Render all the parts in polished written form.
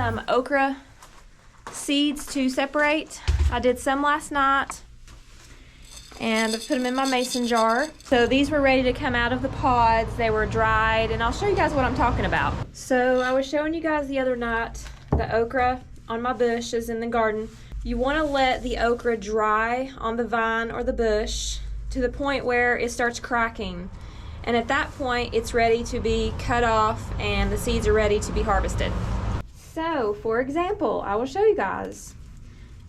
some okra seeds to separate. I did some last night and I've put them in my mason jar. So these were ready to come out of the pods. They were dried, and I'll show you guys what I'm talking about. So I was showing you guys the other night the okra on my bushes in the garden. You want to let the okra dry on the vine or the bush to the point where it starts cracking. And at that point, it's ready to be cut off and the seeds are ready to be harvested. So, for example, I will show you guys.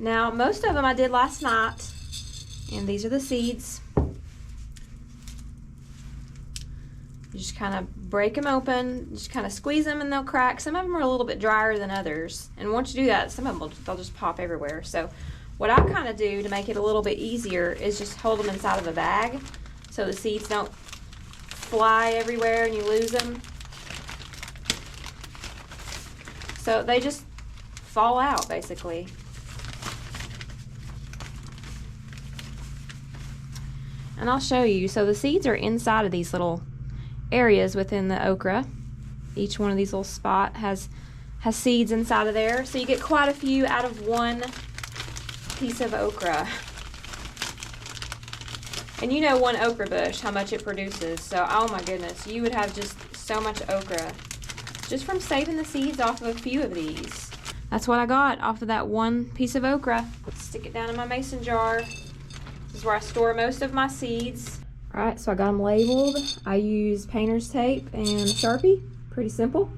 Now, most of them I did last night, and these are the seeds. You just kind of break them open, just kind of squeeze them and they'll crack. Some of them are a little bit drier than others, and once you do that, some of them they'll just pop everywhere. So what I kind of do to make it a little bit easier is just hold them inside of a bag so the seeds don't fly everywhere and you lose them. So they just fall out basically. And I'll show you. So the seeds are inside of these little areas within the okra. Each one of these little spots has seeds inside of there. So you get quite a few out of one piece of okra. And you know one okra bush, how much it produces. So, oh my goodness, you would have just so much okra just from saving the seeds off of a few of these. That's what I got off of that one piece of okra. Stick it down in my mason jar. This is where I store most of my seeds. All right, so I got them labeled. I use painter's tape and Sharpie. Pretty simple.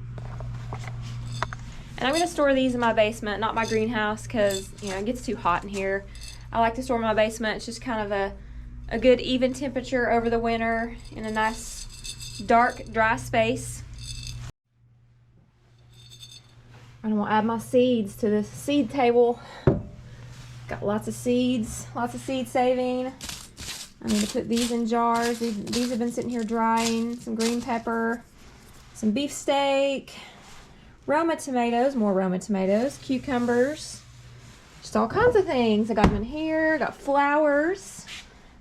And I'm gonna store these in my basement, not my greenhouse, because it gets too hot in here. I like to store in my basement. It's just kind of a good even temperature over the winter in a nice dark dry space. I'm gonna add my seeds to this seed table. Got lots of seeds, lots of seed saving. I need to put these in jars. These have been sitting here drying. Some green pepper, some beefsteak, Roma tomatoes, more Roma tomatoes, cucumbers, just all kinds of things. I got them in here. Got flowers.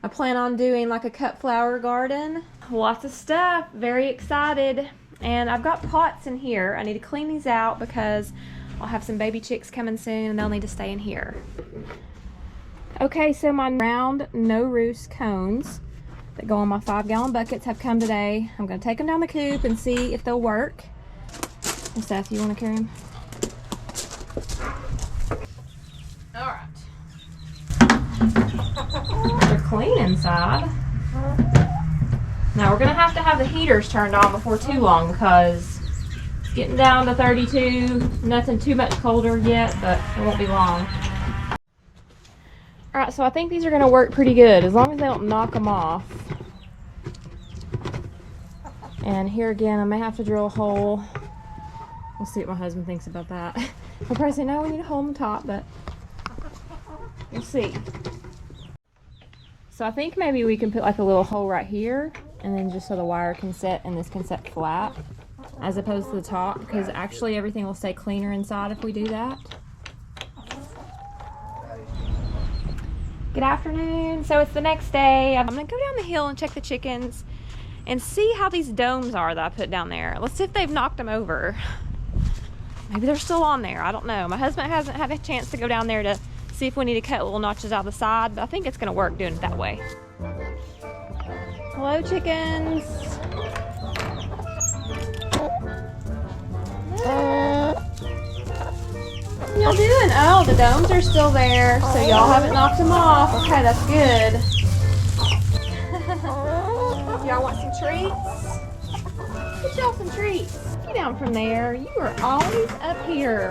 I plan on doing like a cut flower garden. Lots of stuff. Very excited. And I've got pots in here. I need to clean these out because I'll have some baby chicks coming soon and they'll need to stay in here. Okay, so my round no roost cones that go on my 5-gallon buckets have come today. I'm going to take them down the coop and see if they'll work. And Seth, you want to carry them? All right. They're clean inside. Now we're going to have the heaters turned on before too long because it's getting down to 32. Nothing too much colder yet, but it won't be long. Alright, so I think these are going to work pretty good as long as they don't knock them off. And here again, I may have to drill a hole. We'll see what my husband thinks about that. He'll probably say, no, we need to hold them taut, but we'll see. So I think maybe we can put like a little hole right here, and then just so the wire can set and this can set flat as opposed to the top, because actually everything will stay cleaner inside if we do that. Good afternoon. So it's the next day. I'm gonna go down the hill and check the chickens and see how these domes are that I put down there. Let's see if they've knocked them over. Maybe they're still on there. I don't know. My husband hasn't had a chance to go down there to see if we need to cut little notches out the side, but I think it's gonna work doing it that way. Hello, chickens. What y'all doing? Oh, the domes are still there, so y'all haven't knocked them off. Okay, that's good. Y'all want some treats? Get y'all some treats. Get down from there. You are always up here,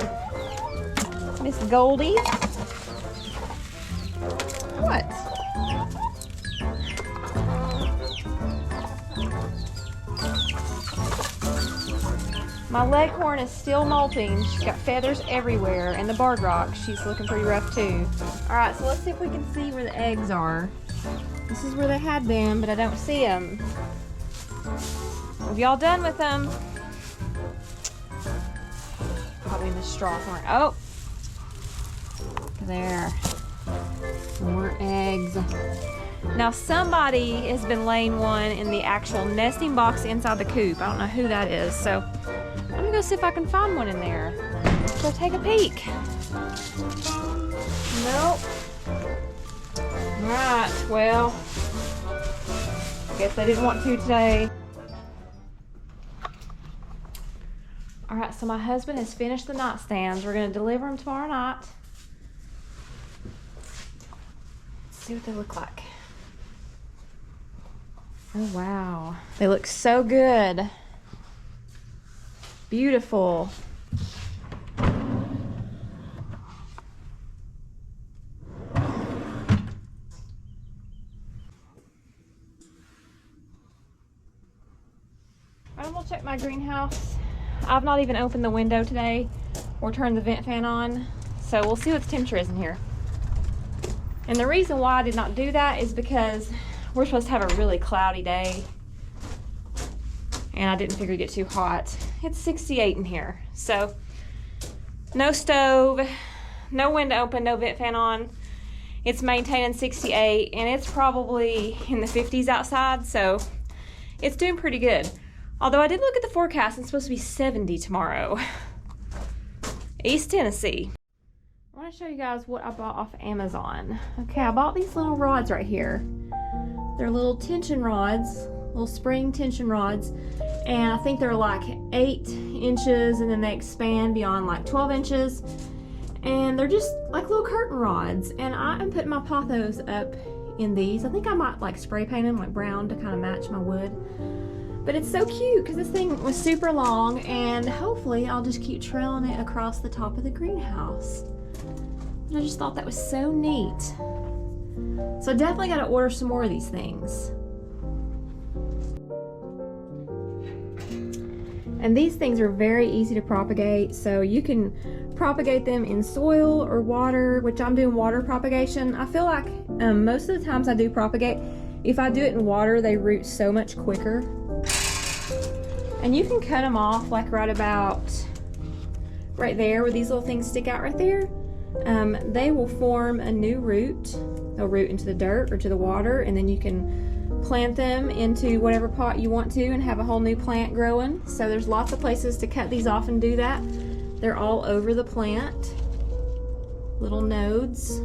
Miss Goldie. What? My leghorn is still molting. She's got feathers everywhere, and the barred rock, she's looking pretty rough too. Alright, so let's see if we can see where the eggs are. This is where they had been, but I don't see them. Have y'all done with them? Probably in the straw somewhere. Oh! There. More eggs. Now somebody has been laying one in the actual nesting box inside the coop. I don't know who that is, so I'm gonna go see if I can find one in there. Let's go take a peek. Nope. Alright, well, guess they didn't want to today. Alright, so my husband has finished the nightstands. We're going to deliver them tomorrow night. Let's see what they look like. Oh, wow. They look so good. Beautiful. I'm gonna check my greenhouse. I've not even opened the window today or turned the vent fan on, so we'll see what the temperature is in here. And the reason why I did not do that is because we're supposed to have a really cloudy day, and I didn't figure it'd get too hot. It's 68 in here, so no stove, no window open, no vent fan on. It's maintaining 68, and it's probably in the 50s outside, so it's doing pretty good. Although I did look at the forecast, it's supposed to be 70 tomorrow. East Tennessee. I want to show you guys what I bought off Amazon. Okay, I bought these little rods right here. They're little tension rods, little spring tension rods, and I think they're like 8 inches, and then they expand beyond like 12 inches. And they're just like little curtain rods, and I am putting my pothos up in these. I think I might like spray paint them like brown to kind of match my wood. But it's so cute because this thing was super long, and hopefully I'll just keep trailing it across the top of the greenhouse. And I just thought that was so neat. So I definitely got to order some more of these things. And these things are very easy to propagate, so you can propagate them in soil or water, which I'm doing water propagation. I feel like most of the times I do propagate, if I do it in water, they root so much quicker. And you can cut them off like right about right there where these little things stick out right there. They will form a new root. They'll root into the dirt or to the water, and then you can plant them into whatever pot you want to and have a whole new plant growing. So there's lots of places to cut these off and do that. They're all over the plant. Little nodes.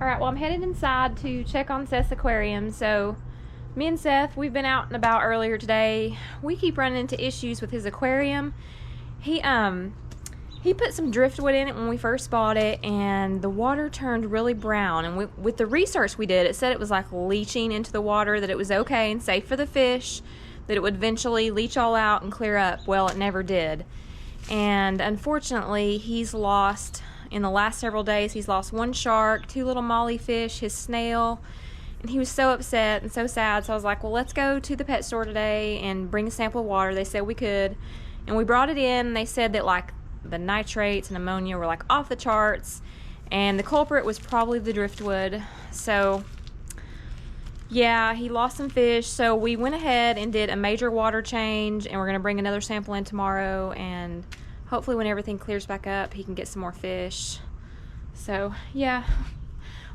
Alright, well I'm headed inside to check on Seth's aquarium. So me and Seth, we've been out and about earlier today. We keep running into issues with his aquarium. He put some driftwood in it when we first bought it, and the water turned really brown. And with the research we did, it said it was like leaching into the water, that it was okay and safe for the fish, that it would eventually leach all out and clear up. Well, it never did. And unfortunately, he's lost, in the last several days, he's lost 1 shark, 2 little molly fish, his snail, and he was so upset and so sad. So I was like, well, let's go to the pet store today and bring a sample of water. They said we could, and we brought it in, and they said that like the nitrates and ammonia were like off the charts, and the culprit was probably the driftwood. So yeah, he lost some fish, so we went ahead and did a major water change, and we're going to bring another sample in tomorrow, and hopefully when everything clears back up, he can get some more fish. So yeah,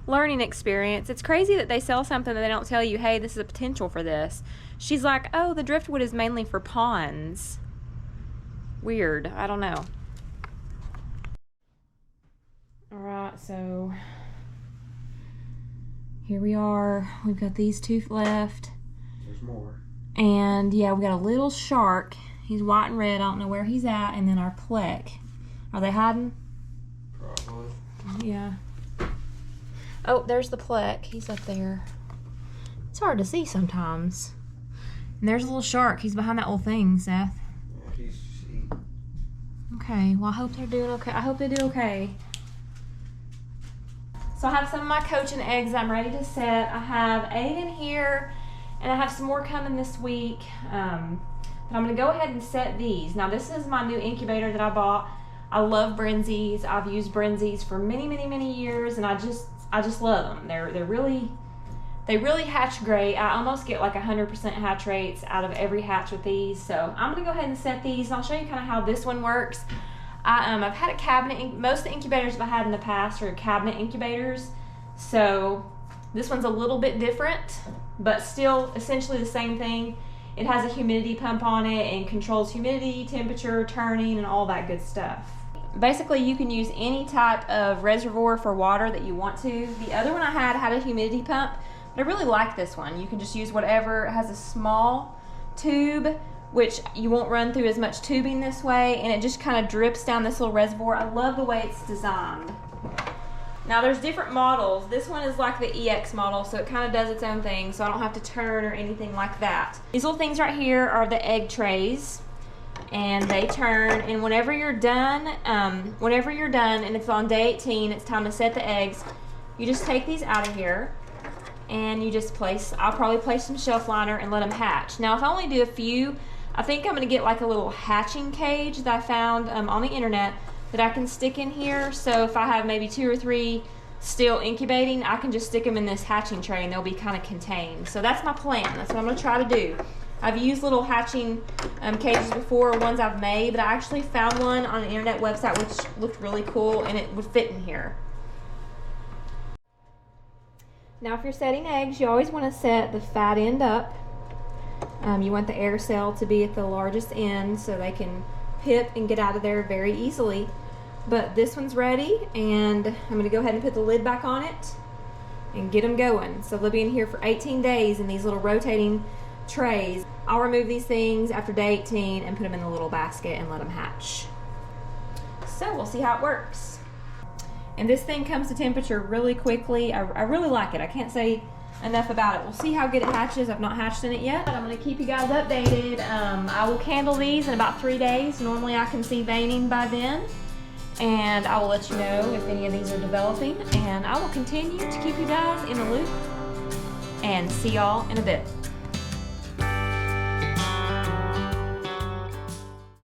learning experience. It's crazy that they sell something that they don't tell you, hey, this is a potential for this. She's like, oh, the driftwood is mainly for ponds. Weird, I don't know. Alright, so here we are. We've got these 2 left. There's more. And yeah, we got a little shark. He's white and red. I don't know where he's at. And then our plec. Are they hiding? Probably. Yeah. Oh, there's the plec. He's up there. It's hard to see sometimes. And there's a little shark. He's behind that little thing, Seth. Yeah, he's just eating. Okay, well I hope they're doing okay. I hope they do okay. So I have some of my coaching eggs I'm ready to set. I have 8 in here, and I have some more coming this week. But I'm going to go ahead and set these. Now this is my new incubator that I bought. I love Brenzies. I've used Brenzies for many years, and I just love them. They really hatch great. I almost get like 100% hatch rates out of every hatch with these. So I'm going to go ahead and set these, and I'll show you kind of how this one works. I've had a cabinet. Most of the incubators I've had in the past are cabinet incubators. So this one's a little bit different, but still essentially the same thing. It has a humidity pump on it and controls humidity, temperature, turning, and all that good stuff. Basically, you can use any type of reservoir for water that you want to. The other one I had a humidity pump, but I really like this one. You can just use whatever. It has a small tube, which you won't run through as much tubing this way, and it just kind of drips down this little reservoir. I love the way it's designed. Now there's different models. This one is like the EX model, so it kind of does its own thing, so I don't have to turn or anything like that. These little things right here are the egg trays, and they turn, and whenever you're done and it's on day 18, it's time to set the eggs, you just take these out of here and you just I'll probably place some shelf liner and let them hatch. Now if I only do a few, I think I'm gonna get like a little hatching cage that I found on the internet that I can stick in here. So if I have maybe 2 or 3 still incubating, I can just stick them in this hatching tray and they'll be kind of contained. So that's my plan. That's what I'm gonna try to do. I've used little hatching cages before, ones I've made, but I actually found one on an internet website which looked really cool and it would fit in here. Now if you're setting eggs, you always want to set the fat end up. You want the air cell to be at the largest end so they can pip and get out of there very easily. But this one's ready, and I'm going to go ahead and put the lid back on it and get them going. So they'll be in here for 18 days in these little rotating trays. I'll remove these things after day 18 and put them in the little basket and let them hatch. So we'll see how it works. And this thing comes to temperature really quickly. I really like it. I can't say enough about it. We'll see how good it hatches. I've not hatched in it yet. I'm going to keep you guys updated. I will candle these in about 3 days. Normally I can see veining by then. And I will let you know if any of these are developing. And I will continue to keep you guys in the loop. And see y'all in a bit.